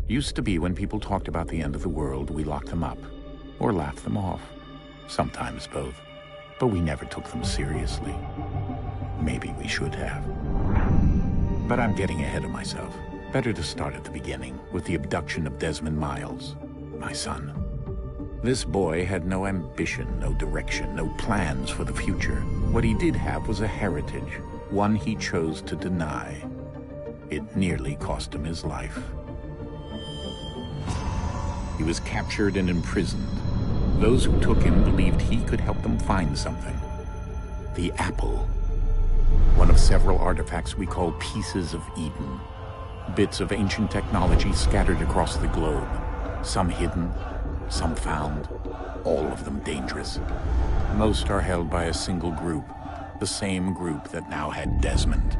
Used to be when people talked about the end of the world, we locked them up, or laughed them off. Sometimes both. But we never took them seriously. Maybe we should have. But I'm getting ahead of myself. Better to start at the beginning, with the abduction of Desmond Miles, my son. This boy had no ambition, no direction, no plans for the future. What he did have was a heritage, one he chose to deny. It nearly cost him his life. He was captured and imprisoned. Those who took him believed he could help them find something. The apple. One of several artifacts we call pieces of Eden. Bits of ancient technology scattered across the globe. Some hidden, some found, all of them dangerous. Most are held by a single group, the same group that now had Desmond.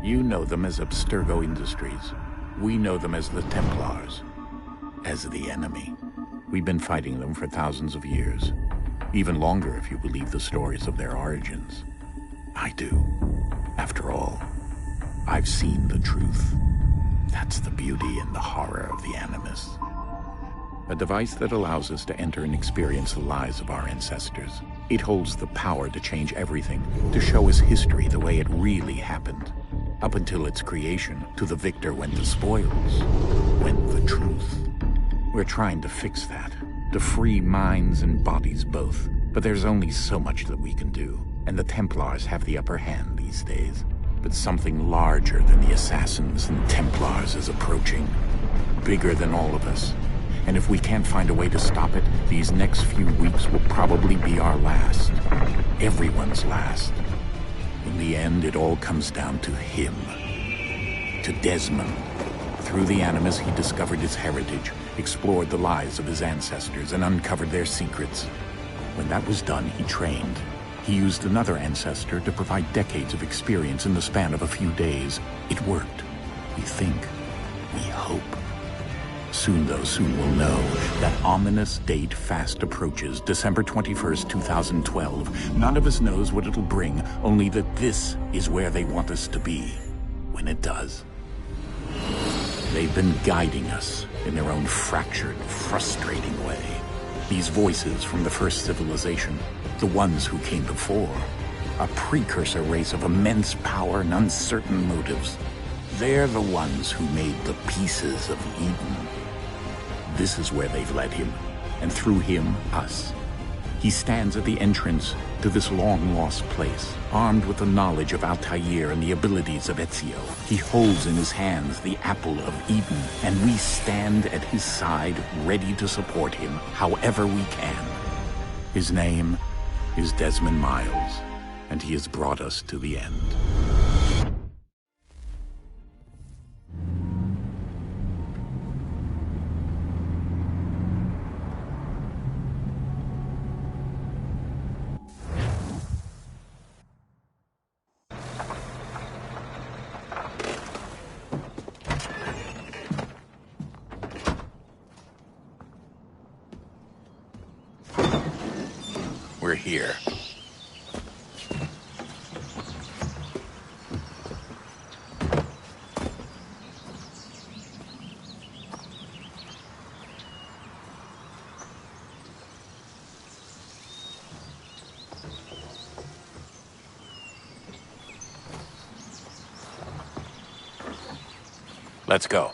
You know them as Abstergo Industries. We know them as the Templars. As the enemy. We've been fighting them for thousands of years. Even longer if you believe the stories of their origins. I do. After all, I've seen the truth. That's the beauty and the horror of the Animus. A device that allows us to enter and experience the lives of our ancestors. It holds the power to change everything, to show us history the way it really happened. Up until its creation, to the victor went the spoils, went the truth. We're trying to fix that, to free minds and bodies both. But there's only so much that we can do, and the Templars have the upper hand these days. But something larger than the Assassins and Templars is approaching. Bigger than all of us. And if we can't find a way to stop it, these next few weeks will probably be our last. Everyone's last. In the end, it all comes down to him. To Desmond. Through the Animus, he discovered his heritage, explored the lives of his ancestors, and uncovered their secrets. When that was done, he trained. He used another ancestor to provide decades of experience in the span of a few days. It worked. We think. We hope. Soon, though, soon we'll know. That ominous date fast approaches, December 21st, 2012. None of us knows what it'll bring, only that this is where they want us to be. When it does. They've been guiding us in their own fractured, frustrating way. These voices from the first civilization, the ones who came before, a precursor race of immense power and uncertain motives. They're the ones who made the pieces of Eden. This is where they've led him, and through him, us. He stands at the entrance to this long-lost place, armed with the knowledge of Altair and the abilities of Ezio. He holds in his hands the Apple of Eden, and we stand at his side, ready to support him however we can. His name is Desmond Miles, and he has brought us to the end. We're here. Let's go.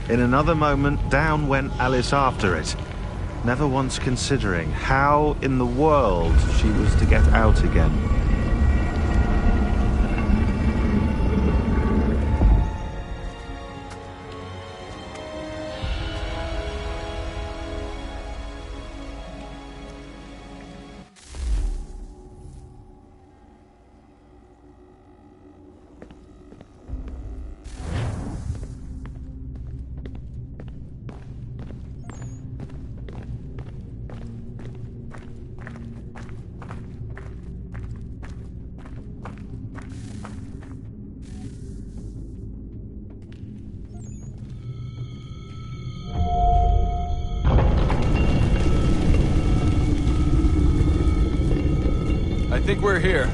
In another moment, down went Alice after it, never once considering how in the world she was to get out again. I think we're here.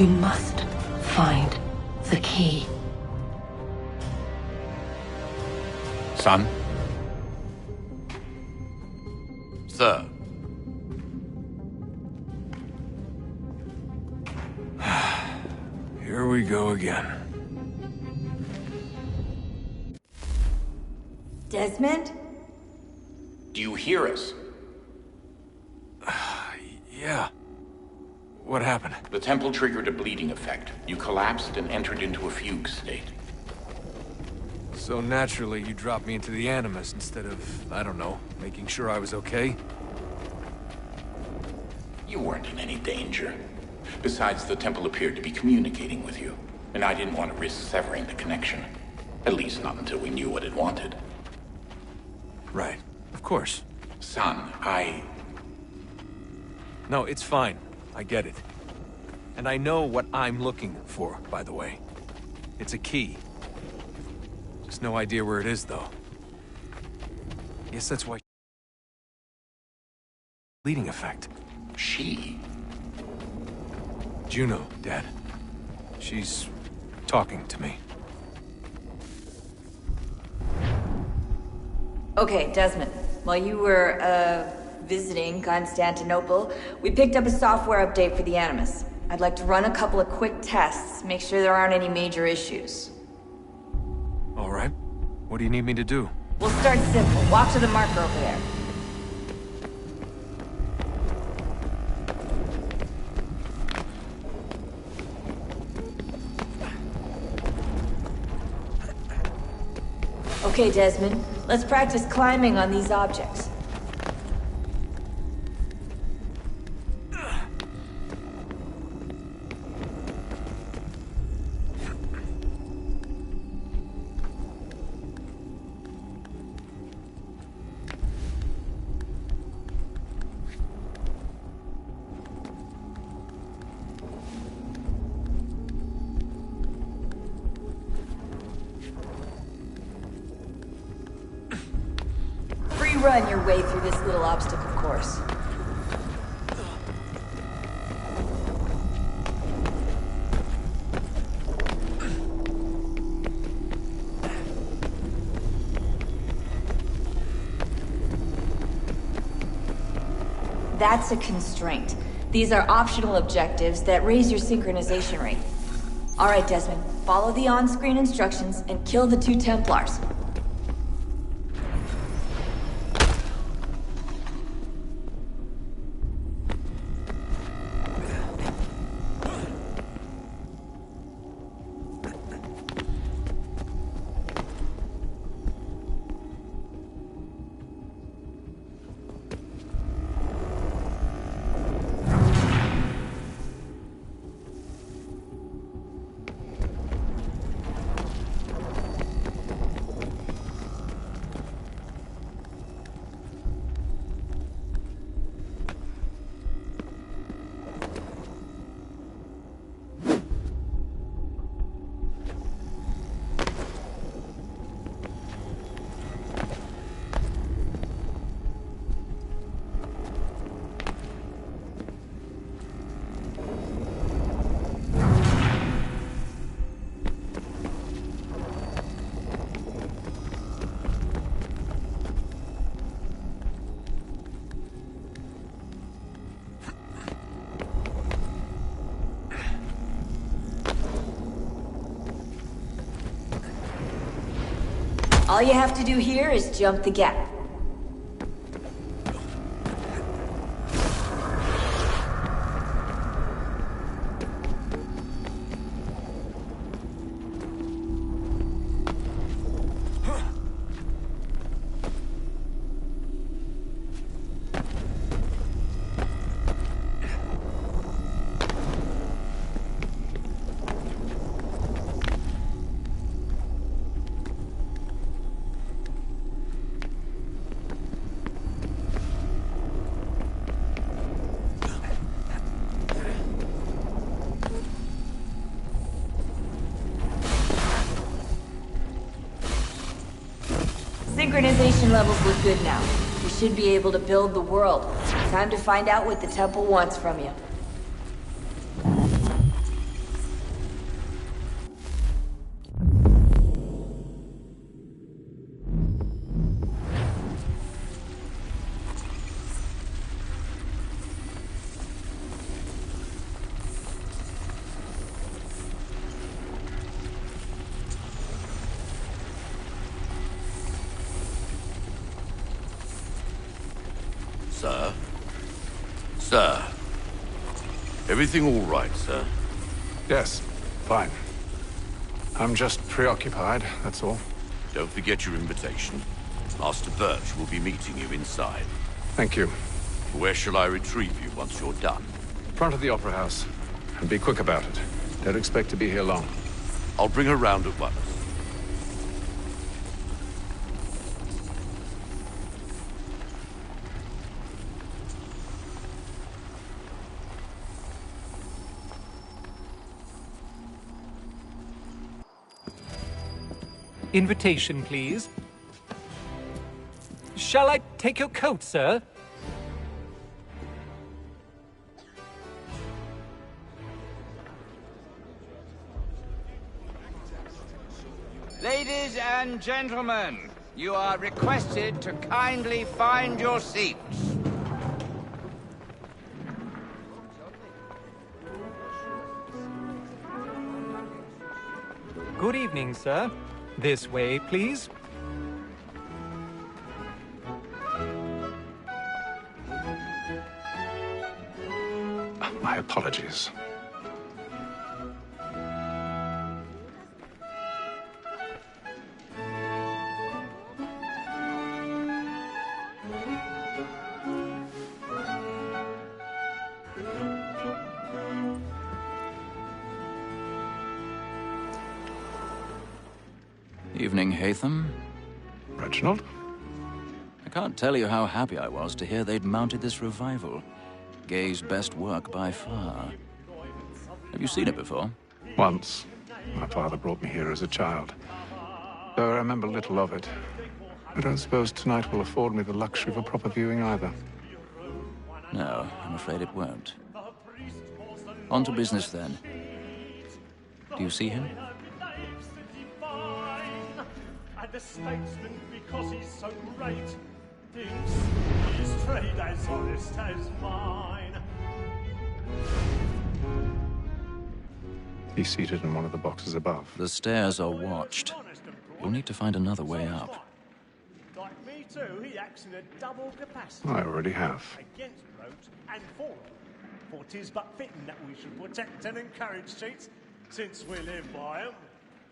You must find the key. Son? Sir. Here we go again. Desmond? Do you hear us? Yeah. What happened? The temple triggered a bleeding effect. You collapsed and entered into a fugue state. So naturally, you dropped me into the Animus instead of, I don't know, making sure I was okay? You weren't in any danger. Besides, the temple appeared to be communicating with you, and I didn't want to risk severing the connection. At least not until we knew what it wanted. Right. Of course. Son, No, it's fine. I get it. And I know what I'm looking for, by the way. It's a key. Just no idea where it is, though. Guess that's why... Bleeding effect. She? Juno, Dad. She's... talking to me. Okay, Desmond. While you were, visiting Constantinople, we picked up a software update for the Animus. I'd like to run a couple of quick tests, make sure there aren't any major issues. All right. What do you need me to do? We'll start simple. Walk to the marker over there. Okay, Desmond. Let's practice climbing on these objects. Run your way through this little obstacle course. That's a constraint. These are optional objectives that raise your synchronization rate. All right, Desmond, follow the on-screen instructions and kill the 2 Templars. All you have to do here is jump the gap. Synchronization levels look good now. We should be able to build the world. Time to find out what the temple wants from you. Everything all right, sir? Yes, fine. I'm just preoccupied, that's all. Don't forget your invitation. Master Birch will be meeting you inside. Thank you. Where shall I retrieve you once you're done? Front of the Opera House. And be quick about it. Don't expect to be here long. I'll bring her round at once. Invitation, please. Shall I take your coat, sir? Ladies and gentlemen, you are requested to kindly find your seats. Good evening, sir. This way, please. My apologies. Evening, Haytham. Reginald? I can't tell you how happy I was to hear they'd mounted this revival. Gay's best work by far. Have you seen it before? Once. My father brought me here as a child. Though I remember little of it. I don't suppose tonight will afford me the luxury of a proper viewing either. No, I'm afraid it won't. On to business, then. Do you see him? The statesman, because he's so great, thinks his trade as honest as mine. He's seated in one of the boxes above. The stairs are watched. You'll need to find another way up. Like me too, he acts in a double capacity. I already have. Against roads and for them. For 'tis but fitting that we should protect and encourage cheats, since we live by 'em.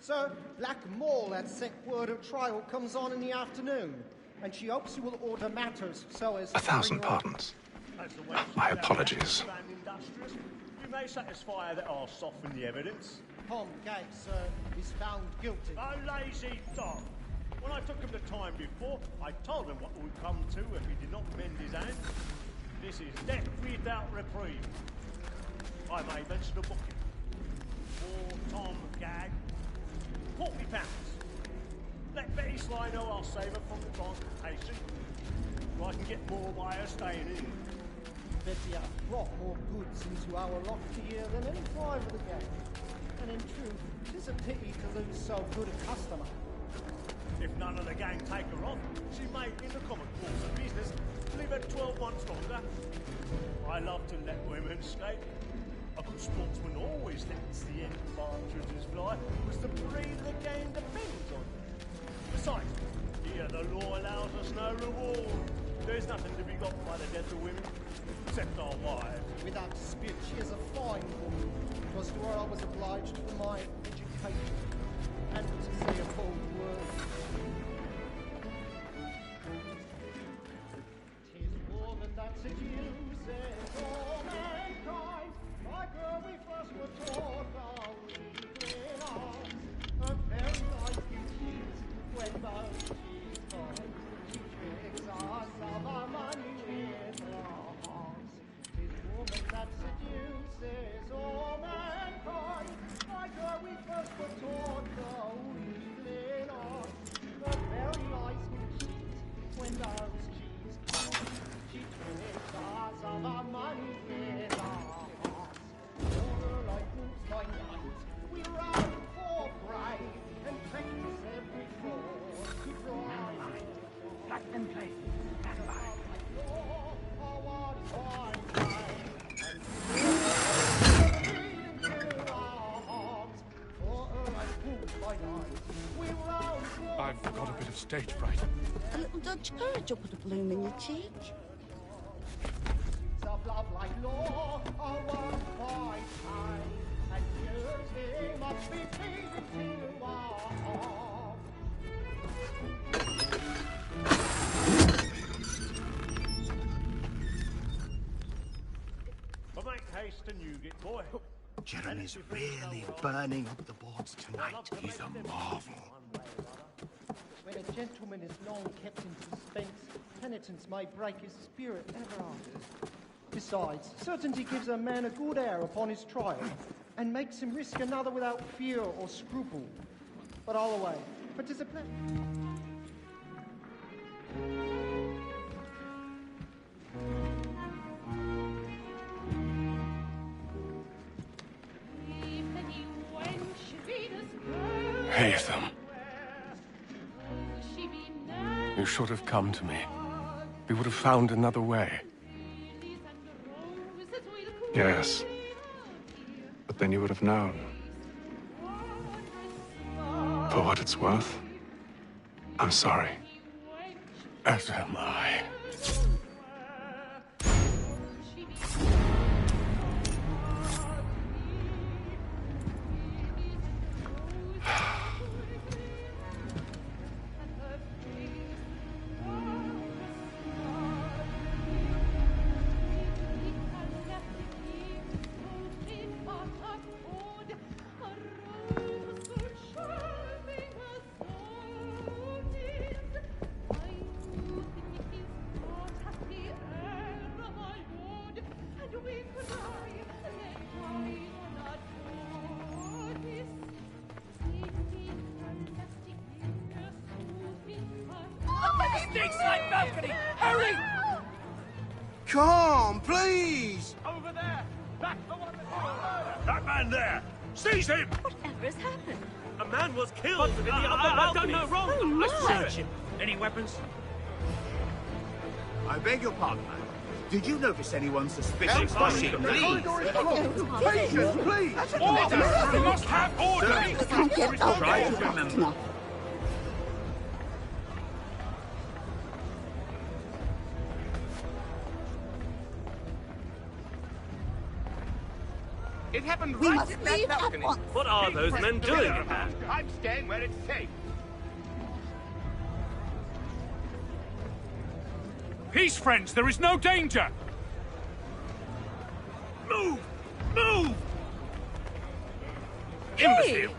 Sir, Black Mall had sent word of trial comes on in the afternoon, and she hopes you will order matters so as... 1,000 pardons. My apologies. We may satisfy that I'll soften the evidence. Tom Gag, sir, is found guilty. A lazy dog. When I took him the time before, I told him what would come to if he did not mend his hand. This is death without reprieve. I may mention a booking. For Tom Gag. £40. Let Betty Sly know I'll save her from the transportation. So I can get more by her staying in. Betty has brought more goods into our lofty here than any five of the gang. And in truth, 'tis a pity to lose so good a customer. If none of the gang take her off, she may, in the common course of business, leave her 12 months longer. I love to let women skate. A good sportsman always lets the end partridges fly, because the breed of the game depends on it. Besides, here the law allows us no reward. There's nothing to be got by the death of women, except our wives. Without dispute, she is a fine woman. 'Twas to her I was obliged for my education, and to say a bold word. 'Tis woman that seduces all mankind. My girl, we first were taught our reason on her very life beauties when those she finds. She tricks us of our money with her hearts. 'Tis woman that seduces all mankind. My girl, we first were taught our reason on her very life beauties when those she's finds. She tricks us of our money with her hearts. We run for pride and practice every force to drive. Let them play. Stand by. I've got a bit of stage fright. A little Dutch courage will put a bloom in your cheek. Of love like law, our But make haste and you get boy. Jeremy's really burning up the boards tonight. He's a marvel. When a gentleman is long kept in suspense, penitence may break his spirit ever after. Besides, certainty gives a man a good air upon his trial, and makes him risk another without fear or scruple. But all away, for 'tis a pleasure. Haytham. You should have come to me. We would have found another way. Yes. But then you would have known. For what it's worth, I'm sorry. As am I. Hurry! Come, please! Over there! That's the one that man there! Seize him! Whatever has happened? A man was killed in the other I've done no wrong! Oh, my. I searched him. Any weapons? I beg your pardon, man. Did you notice anyone suspicious? Please! Patience, please! Order! We must have order! Try to remember. It happened We right must in that leave at balcony. once. What are those men doing? I'm staying where it's safe. Peace, friends! There is no danger! Move! Move! Imbecile!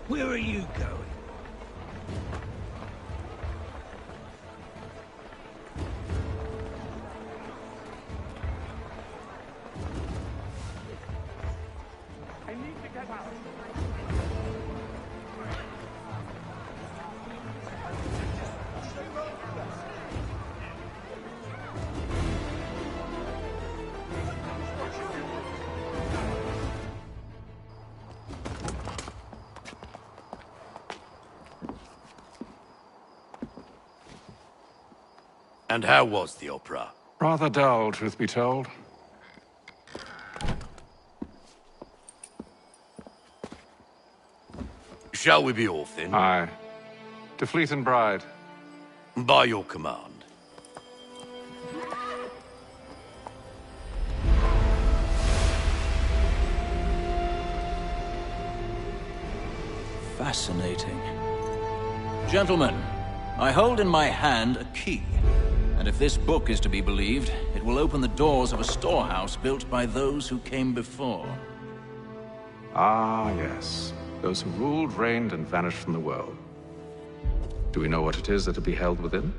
Where are you going? I need to get out. And how was the opera? Rather dull, truth be told. Shall we be off then? Aye. To Fleet and Bride. By your command. Fascinating. Gentlemen, I hold in my hand a key. And if this book is to be believed, it will open the doors of a storehouse built by those who came before. Ah, yes. Those who ruled, reigned, and vanished from the world. Do we know what it is that will be held within?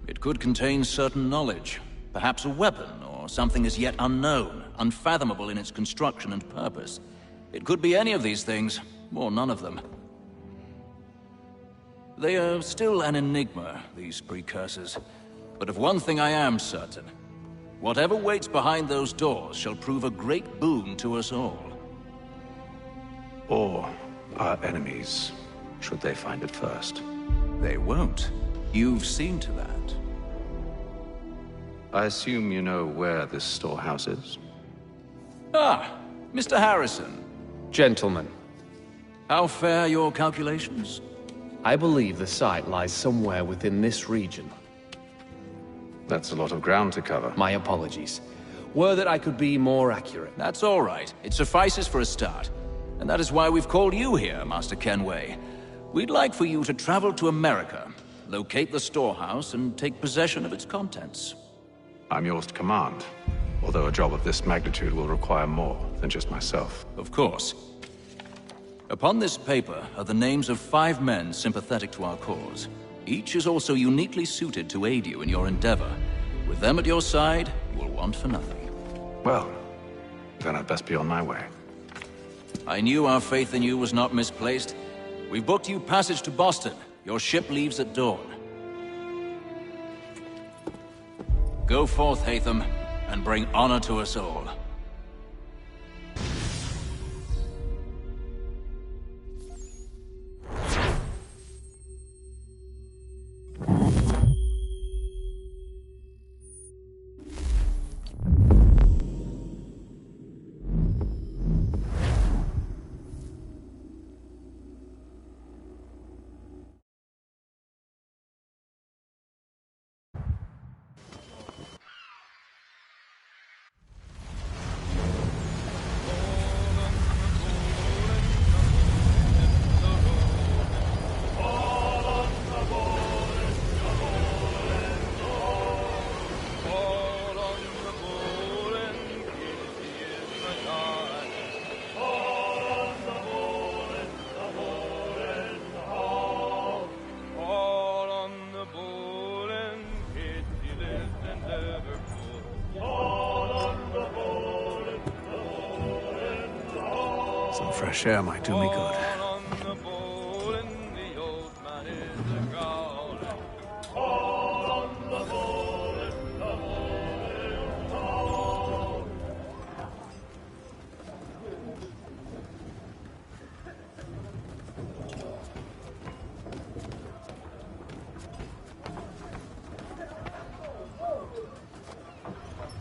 It could contain certain knowledge. Perhaps a weapon, or something as yet unknown, unfathomable in its construction and purpose. It could be any of these things, or none of them. They are still an enigma, these precursors. But of one thing I am certain. Whatever waits behind those doors shall prove a great boon to us all. Or our enemies, should they find it first. They won't. You've seen to that. I assume you know where this storehouse is? Ah, Mr. Harrison. Gentlemen, How fare your calculations? I believe the site lies somewhere within this region. That's a lot of ground to cover. My apologies. Were that I could be more accurate. That's all right. It suffices for a start. And that is why we've called you here, Master Kenway. We'd like for you to travel to America, locate the storehouse, and take possession of its contents. I'm yours to command, although a job of this magnitude will require more than just myself. Of course. Upon this paper are the names of 5 men sympathetic to our cause. Each is also uniquely suited to aid you in your endeavor. With them at your side, you will want for nothing. Well, then I'd best be on my way. I knew our faith in you was not misplaced. We've booked you passage to Boston. Your ship leaves at dawn. Go forth, Haytham, and bring honor to us all. Some fresh air might do me good.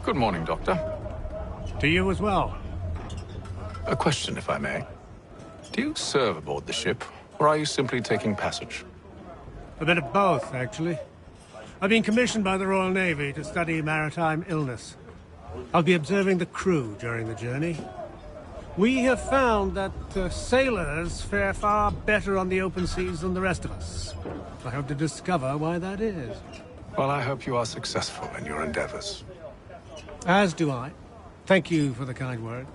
Good morning, Doctor. To you as well. A question, if I may. Do you serve aboard the ship, or are you simply taking passage? A bit of both, actually. I've been commissioned by the Royal Navy to study maritime illness. I'll be observing the crew during the journey. We have found that sailors fare far better on the open seas than the rest of us. I hope to discover why that is. Well, I hope you are successful in your endeavors. As do I. Thank you for the kind words.